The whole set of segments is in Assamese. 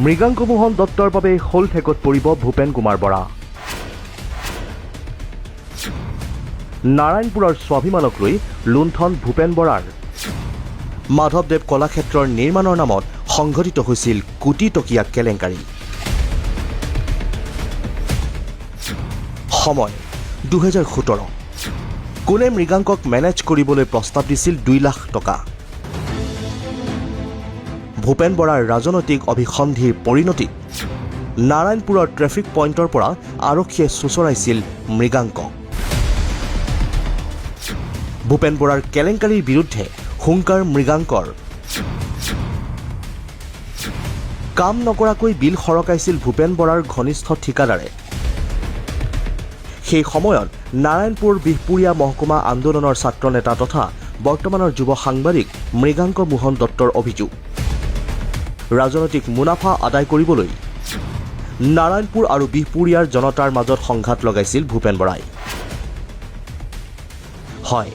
মৃগাংক মোহন দত্তৰ বাবে হল ঠেকত পৰিব ভূপেন কুমাৰ বৰা। নাৰায়ণপুৰৰ স্বাভিমানক লৈ লুণ্ঠন ভূপেন বৰাৰ। মাধৱদেৱ কলাক্ষেত্ৰৰ নিৰ্মাণৰ নামত সংঘটিত হৈছিল কোটি টকীয়া কেলেংকাৰী। সময় 2017। কোনে মৃগাংকক মেনেজ কৰিবলৈ প্ৰস্তাৱ দিছিল 2 লাখ টকা। ভূপেন বৰাৰ ৰাজনৈতিক অভিসন্ধিৰ পৰিণতি নাৰায়ণপুৰৰ ট্ৰেফিক পইণ্টৰ পৰা আৰক্ষীয়ে চোঁচৰাইছিল মৃগাংকক। ভূপেন বৰাৰ কেলেংকাৰীৰ বিৰুদ্ধে হুংকাৰ মৃগাংকৰ। কাম নকৰাকৈ বিল সৰকাইছিল ভূপেন বৰাৰ ঘনিষ্ঠ ঠিকাদাৰে। সেই সময়ত নাৰায়ণপুৰ বিহপুৰীয়া মহকুমা আন্দোলনৰ ছাত্ৰ নেতা তথা বৰ্তমানৰ যুৱ সাংবাদিক মৃগাংক মোহন দত্তৰ অভিযোগ, ৰাজনৈতিক মুনাফা আদায় কৰিবলৈ নাৰায়ণপুৰ আৰু বিহপুৰীয়াৰ জনতাৰ মাজত সংঘাত লগাইছিল ভূপেন বৰাই। হয়,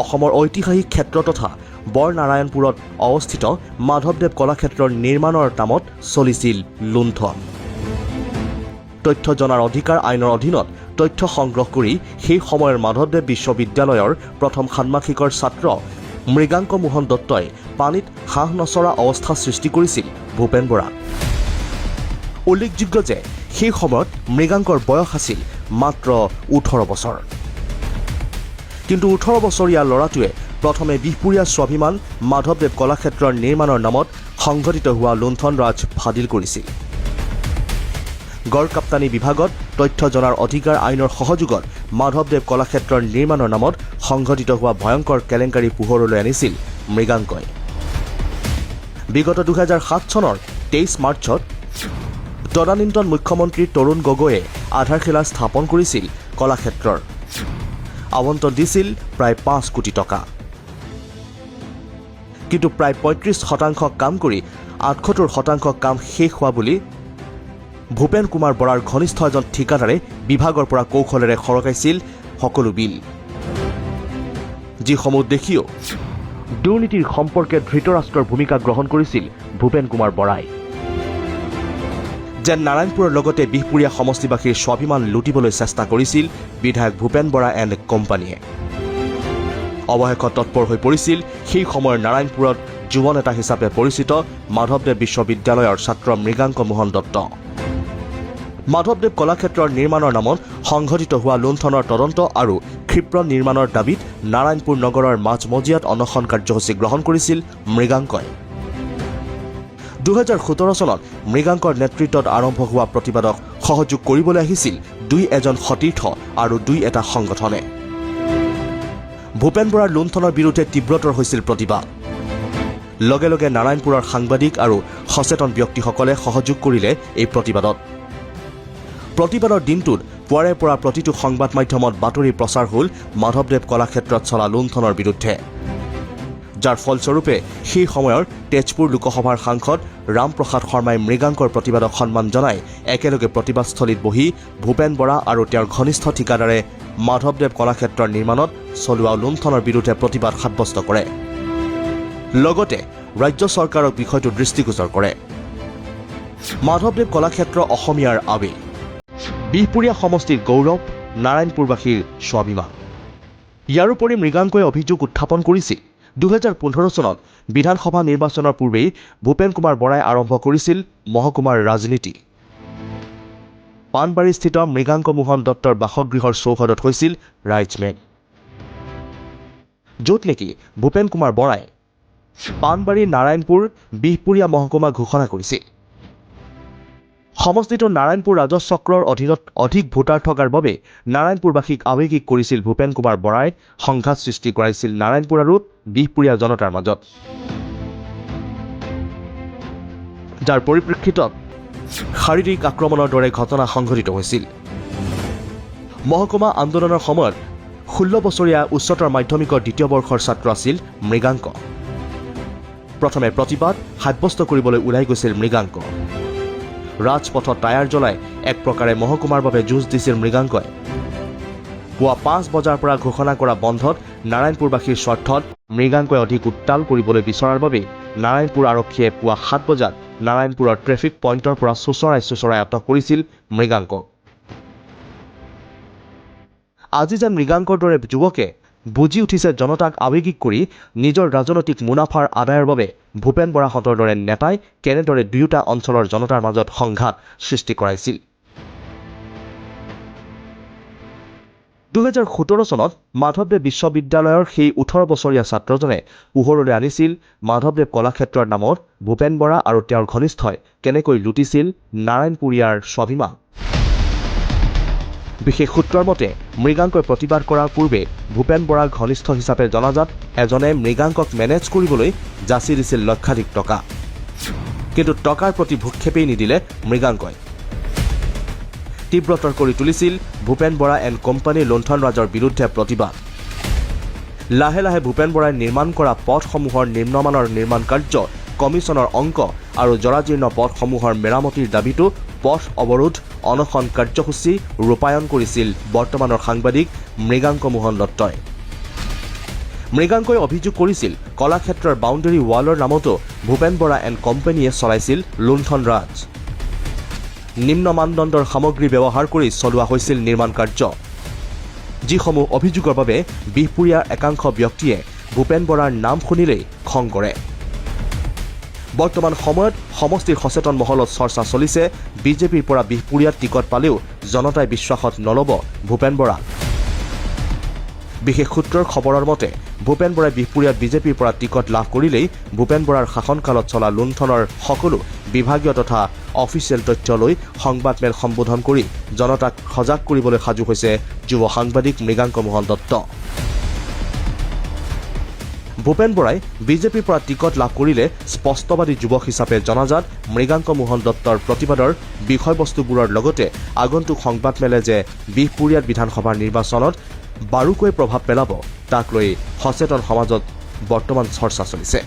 অসমৰ ঐতিহাসিক ক্ষেত্ৰ তথা বৰনাৰায়ণপুৰত অৱস্থিত মাধৱদেৱ কলাক্ষেত্ৰৰ নিৰ্মাণৰ নামত চলিছিল লুণ্ঠন। তথ্য জনাৰ অধিকাৰ আইনৰ অধীনত তথ্য সংগ্ৰহ কৰি সেই সময়ৰ মাধৱদেৱ বিশ্ববিদ্যালয়ৰ প্ৰথম ষান্মাসিকৰ ছাত্ৰ মৃগাংক মোহন দত্তই পানীত হাঁহ নচৰা অৱস্থা সৃষ্টি কৰিছিল ভূপেন বৰাক। উল্লেখযোগ্য যে সেই সময়ত মৃগাংকৰ বয়স আছিল মাত্ৰ 18 বছৰ। কিন্তু 18 বছৰীয়া ল'ৰাটোৱে প্ৰথমে বিহপুৰীয়া স্বাভিমান মাধৱদেৱ কলাক্ষেত্ৰৰ নিৰ্মাণৰ নামত সংঘটিত হোৱা লুণ্ঠন ৰাজ ফাদিল কৰিছিল। গড়কাপ্তানি বিভাগত তথ্য জনাৰ অধিকাৰ আইনৰ সহযোগত মাধৱদেৱ কলাক্ষেত্ৰৰ নিৰ্মাণৰ নামত সংঘটিত হোৱা ভয়ংকৰ কেলেংকাৰী পোহৰলৈ আনিছিল মৃগাংকই। বিগত 2007 চনৰ 23 মাৰ্চত তদানীন্তন মুখ্যমন্ত্ৰী তৰুণ গগৈয়ে আধাৰশিলা স্থাপন কৰিছিল কলাক্ষেত্ৰৰ। আবণ্টন দিছিল প্ৰায় 5 কোটি টকা। কিন্তু প্ৰায় 35% কাম কৰি 78% কাম শেষ হোৱা বুলি ভূপেন কুমাৰ বৰাৰ ঘনিষ্ঠ এজন ঠিকাদাৰে বিভাগৰ পৰা কৌশলেৰে সৰকাইছিল সকলো বিল, যিসমূহ দেখিও দুৰ্নীতিৰ সম্পৰ্কে ধৃতৰাষ্ট্ৰৰ ভূমিকা গ্ৰহণ কৰিছিল ভূপেন কুমাৰ বৰাই। যেন নাৰায়ণপুৰৰ লগতে বিহপুৰীয়া সমষ্টিবাসীৰ স্বাভিমান লুটিবলৈ চেষ্টা কৰিছিল বিধায়ক ভূপেন বৰা এণ্ড কোম্পানীয়ে। অৱশেষত তৎপৰ হৈ পৰিছিল সেই সময়ৰ নাৰায়ণপুৰত যুৱ নেতা হিচাপে পৰিচিত মাধৱদেৱ বিশ্ববিদ্যালয়ৰ ছাত্ৰ মৃগাংক মোহন দত্ত। মাধৱদেৱ কলাক্ষেত্ৰৰ নিৰ্মাণৰ নামত সংঘটিত হোৱা লুণ্ঠনৰ তদন্ত আৰু ক্ষিপ্ৰ নিৰ্মাণৰ দাবীত নাৰায়ণপুৰ নগৰৰ মাজমজিয়াত অনশন কাৰ্যসূচী গ্ৰহণ কৰিছিল মৃগাংকই। 2017 চনত মৃগাংকৰ নেতৃত্বত আৰম্ভ হোৱা প্ৰতিবাদক সহযোগ কৰিবলৈ আহিছিল 2 সতীৰ্থ আৰু 2 সংগঠনে। ভূপেন বৰাৰ লুণ্ঠনৰ বিৰুদ্ধে তীব্ৰতৰ হৈছিল প্ৰতিবাদ। লগে লগে নাৰায়ণপুৰৰ সাংবাদিক আৰু সচেতন ব্যক্তিসকলে সহযোগ কৰিলে এই প্ৰতিবাদত। প্ৰতিবাদৰ দিনটোত পুৱাৰে পৰা প্ৰতিটো সংবাদ মাধ্যমত বাতৰি প্ৰচাৰ হ'ল মাধৱদেৱ কলাক্ষেত্ৰত চলা লুণ্ঠনৰ বিৰুদ্ধে, যাৰ ফলস্বৰূপে সেই সময়ৰ তেজপুৰ লোকসভাৰ সাংসদ ৰামপ্ৰসাদ শৰ্মাই মৃগাংকৰ প্ৰতিবাদক সন্মান জনাই একেলগে প্ৰতিবাদস্থলীত বহি ভূপেন বৰা আৰু তেওঁৰ ঘনিষ্ঠ ঠিকাদাৰে মাধৱদেৱ কলাক্ষেত্ৰৰ নিৰ্মাণত চলোৱা লুণ্ঠনৰ বিৰুদ্ধে প্ৰতিবাদ সাব্যস্ত কৰে। লগতে ৰাজ্য চৰকাৰক বিষয়টো দৃষ্টিগোচৰ কৰে। মাধৱদেৱ কলাক্ষেত্ৰ অসমীয়াৰ আৱেগ, বিহপুৰীয়া সমষ্টিৰ গৌৰৱ, নাৰায়ণপুৰবাসীৰ স্বাভিমান। ইয়াৰোপৰি মৃগাংকই অভিযোগ উত্থাপন কৰিছিল 2015 চনত বিধানসভা নিৰ্বাচনৰ পূৰ্বেই ভূপেন কুমাৰ বৰাই আৰম্ভ কৰিছিল মহকুমাৰ ৰাজনীতি। পাণবাৰীস্থিত মৃগাংক মোহন দত্তৰ বাসগৃহৰ চৌহদত হৈছিল ৰাইজমেন, য'ত নেকি ভূপেন কুমাৰ বৰাই পাণবাৰী নাৰায়ণপুৰ বিহপুৰীয়া মহকুমা ঘোষণা কৰিছিল। সমষ্টিটো নাৰায়ণপুৰ ৰাজচক্ৰৰ অধীনত অধিক ভোটাৰ থকাৰ বাবে নাৰায়ণপুৰবাসীক আৱেগিক কৰিছিল ভূপেন কুমাৰ বৰাই। সংঘাত সৃষ্টি কৰাইছিল নাৰায়ণপুৰ আৰু বিহপুৰীয়া জনতাৰ মাজত, যাৰ পৰিপ্ৰেক্ষিতত শাৰীৰিক আক্ৰমণৰ দৰে ঘটনা সংঘটিত হৈছিল। মহকুমা আন্দোলনৰ সময়ত 16 বছৰীয়া উচ্চতৰ মাধ্যমিকৰ 2য় বৰ্ষৰ ছাত্ৰ আছিল মৃগাংক। প্ৰথমে প্ৰতিবাদ সাব্যস্ত কৰিবলৈ ওলাই গৈছিল মৃগাংক। ৰাজপথত টায়াৰ জ্বলাই এক প্ৰকাৰে মহকুমাৰ বাবে যুঁজ দিছিল মৃগাংকই। পুৱা 5 বজাৰ পৰা ঘোষণা কৰা বন্ধত নাৰায়ণপুৰবাসীৰ স্বাৰ্থত মৃগাংকই অধিক উত্তাল কৰিবলৈ বিচৰাৰ বাবে নাৰায়ণপুৰ আৰক্ষীয়ে পুৱা 7 বজাত নাৰায়ণপুৰৰ ট্ৰেফিক পইণ্টৰ পৰা চোচৰাই আটক কৰিছিল মৃগাংকক। আজি যেন মৃগাংকৰ দৰে যুৱকে বুজি উঠিছে জনতাক আৱেগিক কৰি নিজৰ ৰাজনৈতিক মুনাফাৰ আদায়ৰ বাবে ভূপেন বৰাহঁতৰ দৰে নেতাই কেনেদৰে দুয়োটা অঞ্চলৰ জনতাৰ মাজত সংঘাত সৃষ্টি কৰাইছিল। 2017 চনত মাধৱদেৱ বিশ্ববিদ্যালয়ৰ সেই 18 বছৰীয়া ছাত্ৰজনে পোহৰলৈ আনিছিল মাধৱদেৱ কলাক্ষেত্ৰৰ নামত ভূপেন বৰা আৰু তেওঁৰ ঘনিষ্ঠই কেনেকৈ লুটিছিল নাৰায়ণপুৰীয়াৰ স্বাভিমান। বিশেষ সূত্ৰৰ মতে মৃগাংকৈ প্ৰতিবাদ কৰাৰ পূৰ্বে ভূপেন বৰাৰ ঘনিষ্ঠ হিচাপে জনাজাত এজনে মৃগাংকক মেনেজ কৰিবলৈ যাচি দিছিল লক্ষাধিক টকা। কিন্তু টকাৰ প্ৰতি ভূক্ষেপেই নিদিলে মৃগাংকই। তীব্ৰতৰ কৰি তুলিছিল ভূপেন বৰা এণ্ড কোম্পানী লুণ্ঠনৰাজৰ বিৰুদ্ধে প্ৰতিবাদ। লাহে লাহে ভূপেন বৰাই নিৰ্মাণ কৰা পথসমূহৰ নিম্নমানৰ নিৰ্মাণ কাৰ্য, কমিছনৰ অংক আৰু জৰাজীৰ্ণ পথসমূহৰ মেৰামতিৰ দাবীতো পথ অৱৰোধ অনশন কাৰ্যসূচী ৰূপায়ণ কৰিছিল বৰ্তমানৰ সাংবাদিক মৃগাংক মোহন দত্তই। মৃগাংকই অভিযোগ কৰিছিল কলাক্ষেত্ৰৰ বাউণ্ডেৰী ৱালৰ নামতো ভূপেন বৰা এণ্ড কোম্পানীয়ে চলাইছিল লুণ্ঠনৰাজ। নিম্ন মানদণ্ডৰ সামগ্ৰী ব্যৱহাৰ কৰি চলোৱা হৈছিল নিৰ্মাণ কাৰ্য, যিসমূহ অভিযোগৰ বাবে বিহপুৰীয়াৰ একাংশ ব্যক্তিয়ে ভূপেন বৰাৰ নাম শুনিলেই খং কৰে। বৰ্তমান সময়ত সমষ্টিৰ সচেতন মহলত চৰ্চা চলিছে বিজেপিৰ পৰা বিহপুৰীয়াত টিকট পালেও জনতাই বিশ্বাসত নল'ব ভূপেন বৰা। বিশেষ সূত্ৰৰ খবৰৰ মতে ভূপেন বৰাই বিহপুৰীয়াত বিজেপিৰ পৰা টিকট লাভ কৰিলেই ভূপেন বৰাৰ শাসনকালত চলা লুণ্ঠনৰ সকলো বিভাগীয় তথা অফিচিয়েল তথ্য লৈ সংবাদমেল সম্বোধন কৰি জনতাক সজাগ কৰিবলৈ সাজু হৈছে যুৱ সাংবাদিক মৃগাংক মোহন দত্ত। ভূপেন বৰাই বিজেপিৰ পৰা টিকট লাভ কৰিলে স্পষ্টবাদী যুৱক হিচাপে জনাজাত মৃগাংক মোহন দত্তৰ প্ৰতিবাদৰ বিষয়বস্তুবোৰৰ লগতে আগন্তুক সংবাদমেলে যে বিহপুৰীয়াত বিধানসভাৰ নিৰ্বাচনত বাৰুকৈ প্ৰভাৱ পেলাব তাক লৈ সচেতন সমাজত বৰ্তমান চৰ্চা চলিছে।